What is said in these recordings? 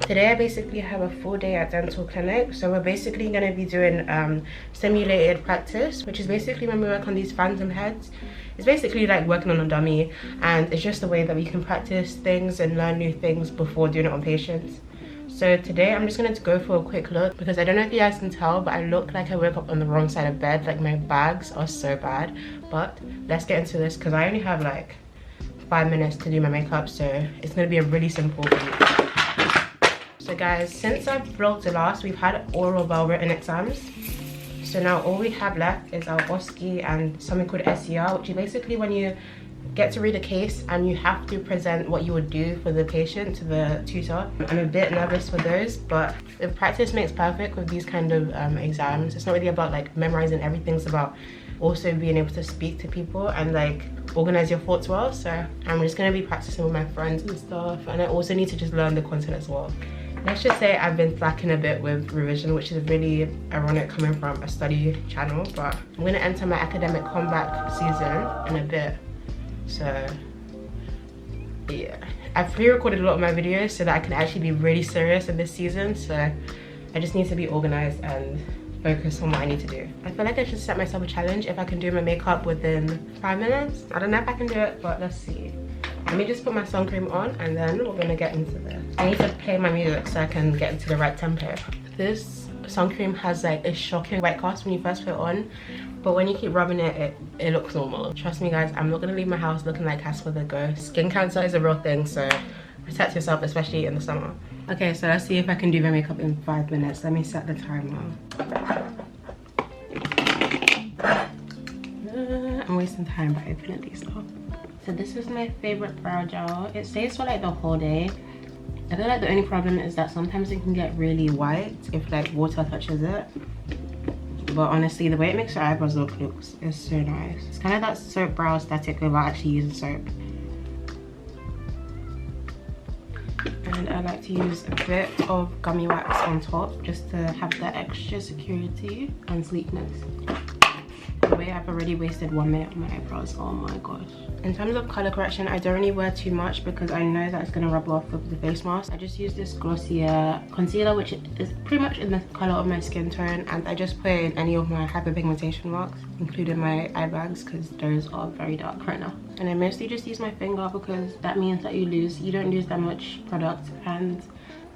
Today I basically have a full day at dental clinic, so we're basically going to be doing simulated practice, which is basically when we work on these phantom heads. It's basically like working on a dummy, and it's just a way that we can practice things and learn new things before doing it on patients. So today I'm just going to go for a quick look, because I don't know if you guys can tell, but I look like I woke up on the wrong side of bed. Like my bags are so bad. But let's get into this, because I only have like 5 minutes to do my makeup, so it's going to be a really simple video. So guys, since I vlogged the last, we've had oral well written exams. So now all we have left is our OSCE and something called SER, which is basically when you get to read a case and you have to present what you would do for the patient to the tutor. I'm a bit nervous for those, but if practice makes perfect with these kind of exams. It's not really about like memorizing everything, it's about also being able to speak to people and like organize your thoughts well. So I'm just going to be practicing with my friends and stuff, and I also need to just learn the content as well. Let's just say I've been slacking a bit with revision, which is really ironic coming from a study channel, but I'm going to enter my academic comeback season in a bit. So yeah, I've pre-recorded a lot of my videos so that I can actually be really serious in this season. So I just need to be organized and focus on what I need to do. I feel like I should set myself a challenge if I can do my makeup within 5 minutes. I don't know if I can do it, but let's see. Let me just put my sun cream on and then we're gonna get into this. I need to play my music so I can get into the right tempo. This sun cream has like a shocking white cast when you first put it on, but when you keep rubbing it, it looks normal. Trust me guys, I'm not gonna leave my house looking like Casper the Ghost. Skin cancer is a real thing, so protect yourself, especially in the summer. Okay, so let's see if I can do my makeup in 5 minutes. Let me set the timer. I'm wasting time by opening these up. So this is my favorite brow gel. It stays for like the whole day. I feel like the only problem is that sometimes it can get really white if like water touches it. But honestly, the way it makes your eyebrows look is so nice. It's kind of that soap brow aesthetic without actually using soap. And I like to use a bit of gummy wax on top just to have that extra security and sleekness. The way I've already wasted 1 minute on my eyebrows, oh my gosh. In terms of color correction, I don't really wear too much because I know that it's going to rub off with the face mask. I just use this glossier concealer, which is pretty much in the color of my skin tone, and I just put in any of my hyperpigmentation marks, including my eye bags, because those are very dark right now. And I mostly just use my finger because that means that you don't lose that much product and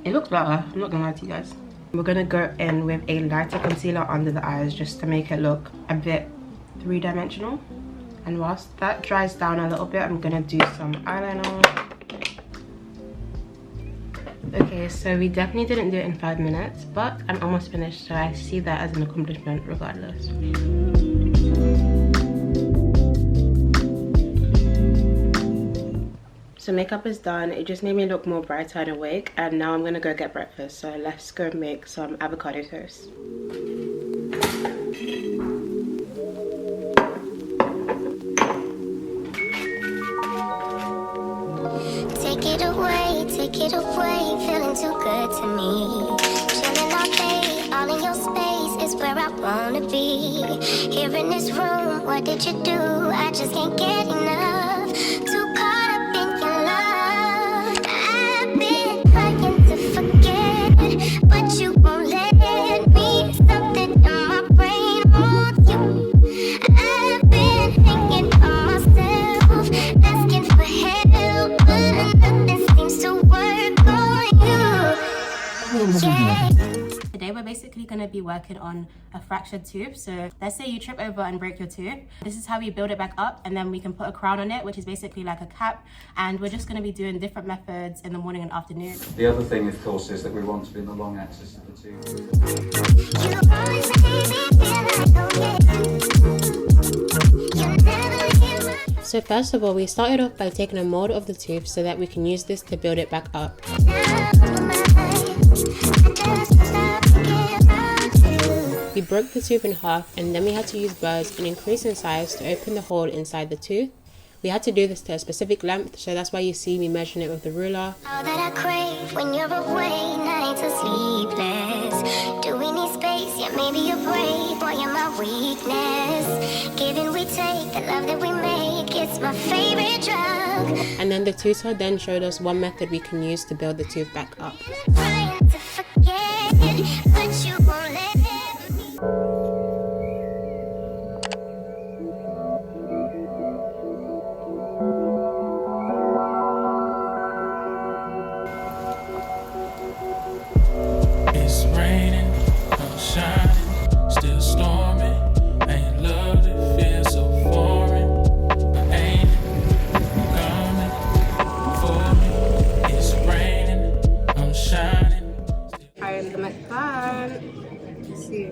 it looks better. I'm not gonna lie to you guys. We're gonna go in with a lighter concealer under the eyes just to make it look a bit three-dimensional. And whilst that dries down a little bit, I'm gonna do some eyeliner. Okay, so we definitely didn't do it in 5 minutes, but I'm almost finished, so I see that as an accomplishment regardless. So makeup is done. It just made me look more brighter and awake, and now I'm gonna go get breakfast. So let's go make some avocado toast. Take it away, feeling too good to me. Chilling all day, all in your space is where I wanna be. Here in this room, what did you do? I just can't get enough. Too caught up in your love. I've been trying to forget, but you won't let me. Something in my brain wants you. I've been hanging on myself, asking for help, but nothing seems to work on you. Yeah. Today we're basically going to be working on a fractured tooth. So let's say you trip over and break your tooth. This is how we build it back up, and then we can put a crown on it, which is basically like a cap. And we're just going to be doing different methods in the morning and afternoon. The other thing, of course, is that we want to be in the long axis of the tooth. So first of all, we started off by taking a mold of the tooth so that we can use this to build it back up. We broke the tooth in half and then we had to use burrs and increase in size to open the hole inside the tooth. We had to do this to a specific length, so that's why you see me measuring it with the ruler. All that I crave when you're away, nights are sleepless. Do we need space? Yeah, maybe you're brave, boy, you're my weakness. Giving we take, the love that we make, it's my favorite drug. And then the tutor then showed us one method we can use to build the tooth back up. Trying to forget, but you won't let me. It's raining, I'm shining, still storming. Ain't love that feels so foreign. I ain't coming for me. It's raining, I'm shining. I'm the McFan. Let's see.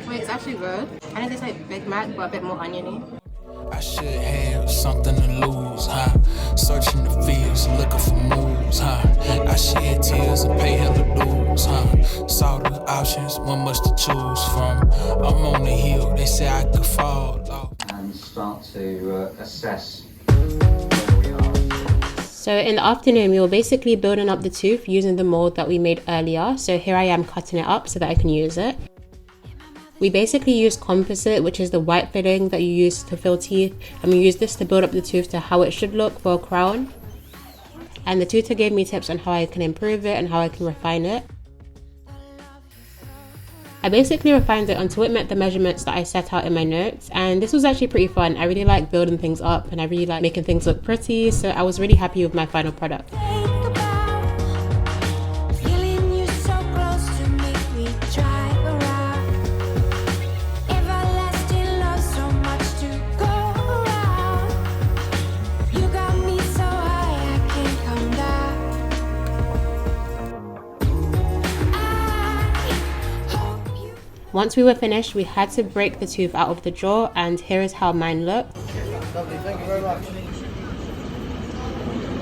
Wait, it's actually good. I think it's like Big Mac, but a bit more oniony. I should have something to lose, huh? Searching the fields, looking for moves, huh? I shed tears and pay hella dues, huh? Saw the options, one much to choose from. I'm on the hill, they say I could fall off. And start to assess where we are. So in the afternoon, we were basically building up the tooth using the mold that we made earlier. So here I am cutting it up so that I can use it. We basically use composite, which is the white filling that you use to fill teeth, and we use this to build up the tooth to how it should look for a crown. And the tutor gave me tips on how I can improve it and how I can refine it. I basically refined it until it met the measurements that I set out in my notes, and this was actually pretty fun. I really like building things up and I really like making things look pretty, so I was really happy with my final product. Once we were finished, we had to break the tooth out of the jaw, and here is how mine looked. Lovely, thank you very much.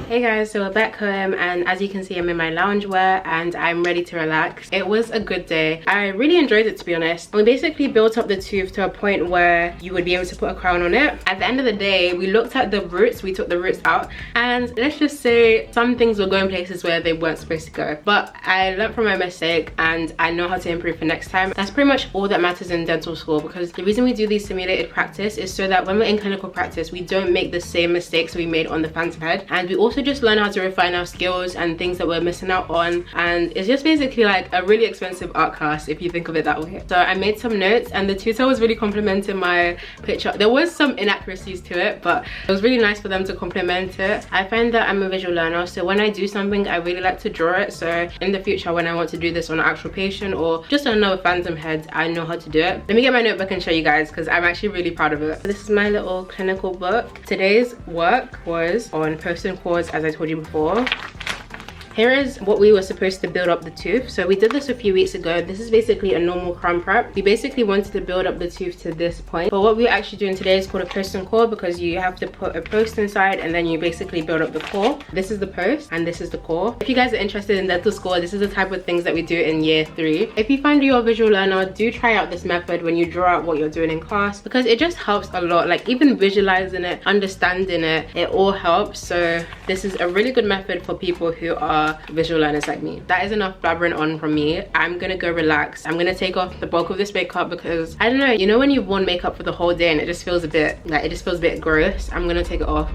Hey guys, so we're back home, and as you can see, I'm in my loungewear and I'm ready to relax. It was a good day. I really enjoyed it, to be honest. We basically built up the tooth to a point where you would be able to put a crown on it. At the end of the day, we looked at the roots, we took the roots out, and let's just say some things were going places where they weren't supposed to go. But I learned from my mistake and I know how to improve for next time. That's pretty much all that matters in dental school, because the reason we do these simulated practice is so that when we're in clinical practice, we don't make the same mistakes we made on the phantom head, and we also just learn how to refine our skills and things that we're missing out on. And it's just basically like a really expensive art class if you think of it that way. So I made some notes and the tutor was really complimenting my picture. There was some inaccuracies to it, but it was really nice for them to compliment it. I find that I'm a visual learner, so when I do something, I really like to draw it. So in the future, when I want to do this on an actual patient or just on another phantom head, I know how to do it. Let me get my notebook and show you guys, because I'm actually really proud of it. This is my little clinical book. Today's work was on posting chords, as I told you before. Here is what we were supposed to build up the tooth. So we did this a few weeks ago. This is basically a normal crown prep. We basically wanted to build up the tooth to this point. But what we're actually doing today is called a post and core, because you have to put a post inside and then you basically build up the core. This is the post and this is the core. If you guys are interested in dental school, this is the type of things that we do in year 3. If you find you're a visual learner, do try out this method when you draw out what you're doing in class, because it just helps a lot. Like even visualizing it, understanding it, it all helps. So this is a really good method for people who are visual learners like me. That is enough blabbering on from me. I'm gonna go relax. I'm gonna take off the bulk of this makeup because I don't know, you know when you've worn makeup for the whole day and it just feels a bit like, it just feels a bit gross. I'm gonna take it off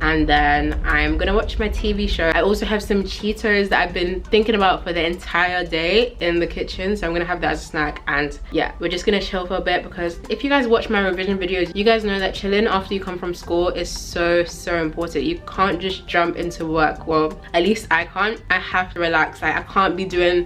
and then I'm gonna watch my TV show. I also have some Cheetos that I've been thinking about for the entire day in the kitchen, so I'm gonna have that as a snack. And yeah, we're just gonna chill for a bit, because if you guys watch my revision videos, you guys know that chilling after you come from school is so important. You can't just jump into work. Well, at least I can't. I have to relax. Like I can't be doing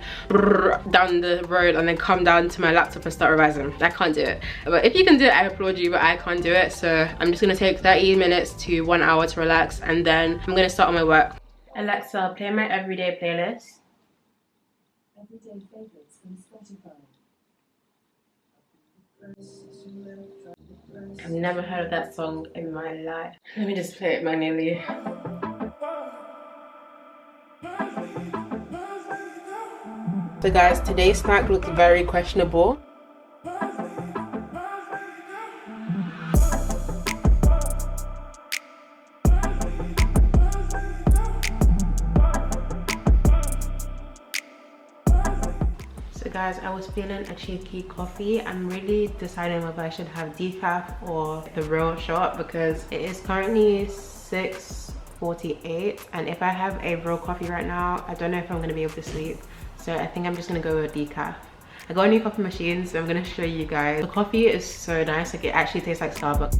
down the road and then come down to my laptop and start revising. I can't do it. But if you can do it, I applaud you, but I can't do it. So I'm just gonna take 30 minutes to 1 hour to relax, and then I'm gonna start on my work. Alexa, play my everyday playlist. Everyday favorites from Spotify. I've never heard of that song in my life. Let me just play it manually. So guys, today's snack looks very questionable. So guys, I was feeling a cheeky coffee. I'm really deciding whether I should have decaf or the real shot because it is currently 6:48, and if I have a real coffee right now, I don't know if I'm going to be able to sleep. So I think I'm just going to go with decaf. I got a new coffee machine, so I'm going to show you guys. The coffee is so nice, like it actually tastes like Starbucks.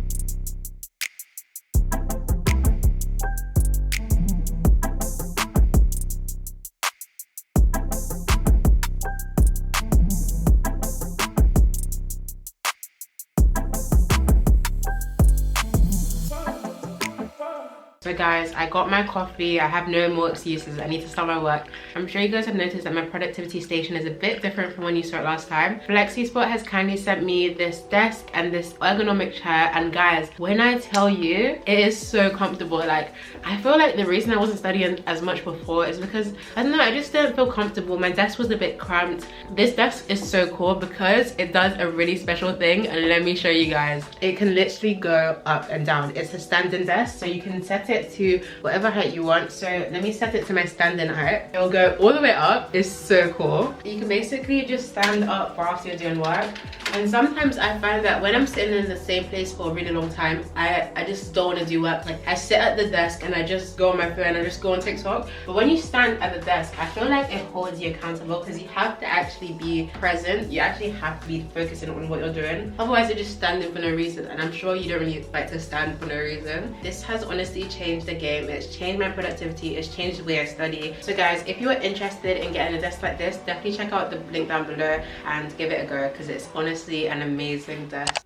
So guys, I got my coffee. I have no more excuses. I need to start my work. I'm sure you guys have noticed that my productivity station is a bit different from when you saw it last time. FlexiSpot has kindly sent me this desk and this ergonomic chair, and guys, when I tell you, it is so comfortable. Like, I feel like the reason I wasn't studying as much before is because, I don't know, I just didn't feel comfortable. My desk was a bit cramped. This desk is so cool because it does a really special thing, and let me show you guys. It can literally go up and down. It's a standing desk, so you can set it to whatever height you want. So let me set it to my standing height. It will go all the way up. It's so cool. You can basically just stand up whilst you're doing work. And sometimes I find that when I'm sitting in the same place for a really long time, I just don't want to do work. Like, I sit at the desk and I just go on my phone, I just go on TikTok. But when you stand at the desk, I feel like it holds you accountable because you have to actually be present. You actually have to be focusing on what you're doing. Otherwise, you're just standing for no reason. And I'm sure you don't really like to stand for no reason. This has honestly changed the game. It's changed my productivity. It's changed the way I study. So guys, if you are interested in getting a desk like this, definitely check out the link down below and give it a go because it's honestly an amazing desk.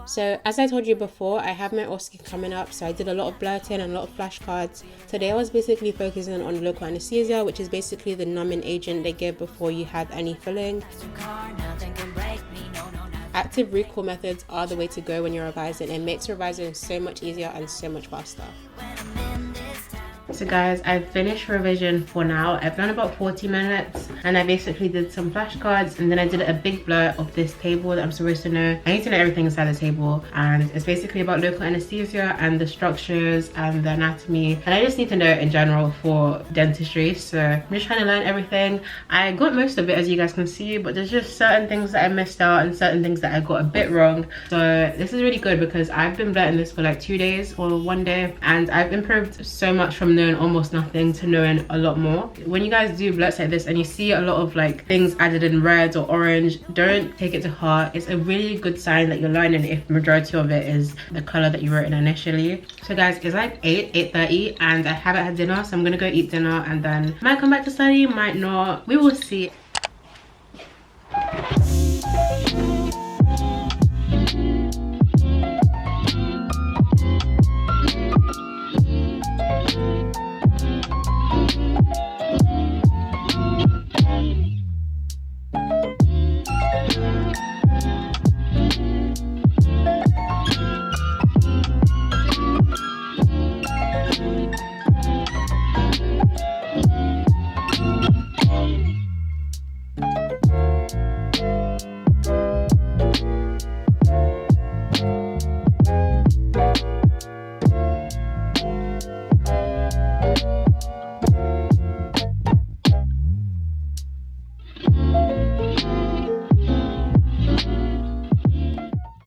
So as I told you before, I have my OSCE coming up, so I did a lot of blurting and a lot of flashcards. Today I was basically focusing on local anesthesia, which is basically the numbing agent they give before you have any filling. Active recall methods are the way to go when you're revising. It makes revising so much easier and so much faster. So guys, I've finished revision for now. I've done about 40 minutes and I basically did some flashcards, and then I did a big blur of this table that I'm supposed to know. I need to know everything inside the table, and it's basically about local anesthesia and the structures and the anatomy, and I just need to know in general for dentistry. So I'm just trying to learn everything. I got most of it, as you guys can see, but there's just certain things that I missed out and certain things that I got a bit wrong. So this is really good because I've been blurting this for like 2 days or 1 day, and I've improved so much from knowing almost nothing to knowing a lot more. When you guys do blurts like this and you see a lot of like things added in red or orange, don't take it to heart. It's a really good sign that you're learning if majority of it is the color that you wrote in initially. So guys, it's like 8:30 and I haven't had dinner, so I'm gonna go eat dinner and then might come back to study, might not, we will see.